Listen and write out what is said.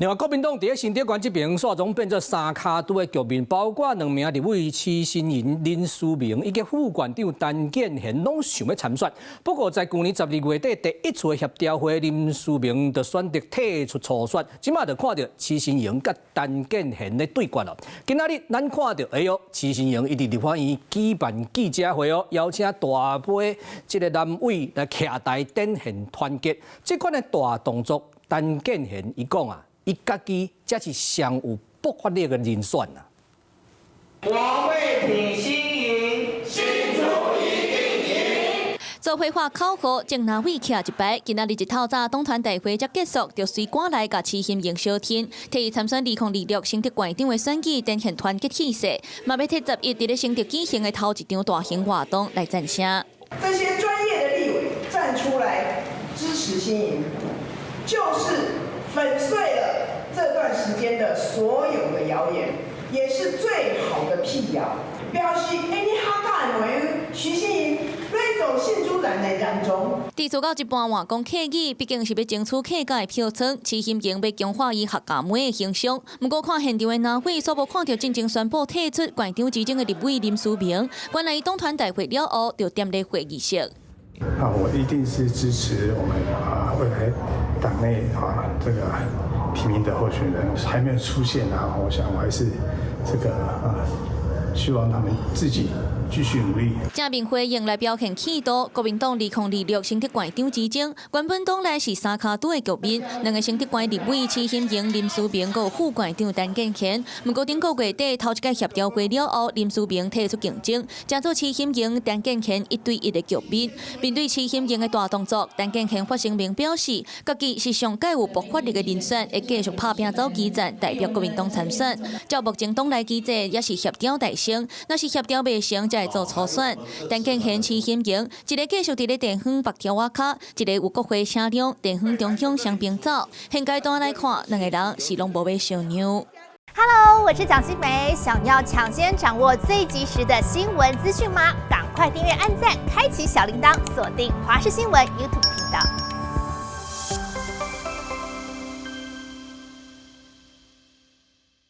另外，国民党伫新竹县这边煞总变做三卡都的局面，包括2名立委徐新莹、林书明以及副县长陈建贤，拢想要参选。不过，在去年12月底第一次协调会，林书明就选择退出初选。即马就看到徐新莹甲陈建贤咧对决咯。今仔日咱看到，徐新莹一直立法院举办记者会邀请大批这个南委来徛台展现团结。这款的大动作，陈建贤伊讲啊。伊家己才是上有爆发力的人选啊！我会挺新营，新竹一定赢。做配话口号，正南委徛一排，今仔日一透早党团大会才结束，就随赶来甲徐新莹相天，替伊参选2026新竹县长的选举，展现团结气势，嘛要替11日咧新竹举行的头一场大型活动来赞声。这些专业的立委站出来支持新营，就是粉碎了这段时间的所有的谣言，也是最好的辟谣。表示你哈干为徐新莹瑞走信主人的当中。提出到一半话讲客语，毕竟是要争取客家的票仓，徐新莹要强化伊客家妹的形象。不过看现场的南委，所无看到真正宣布退出县长之争的立委林书明，原来党团大会了后就点咧会议室。我一定是支持我们未来党内这个提名的候选人还没有出现我想我还是这个希望他们自己继续努力。正面回应来表现气度，国民党2026新竹县长之争，原本党内是三卡都的局面，两个新竹县立委徐新莹、林书明和副县长陈建贤。不过顶个月底头一届协调会了后，林书明退出竞争，加做徐新莹、陈建贤1对1的局面。面对徐新莹的大动作，陈建贤发声明表示，家己是上届有爆发力的人选，会继续拍拼走基层，代表国民党参选。照目前党内机制也是协调大成，若是协调未成，才会做初选。陈建贤、徐新莹，一个继续伫咧地方北条瓦卡，一个有国会车辆地方中向双并走。现阶段来看，两个人是拢无要相让。Hello， 我是蒋欣梅，想要抢先掌握最及时的新闻资讯吗？赶快订阅、按赞、开启小铃铛，锁定华视新闻 YouTube 频道。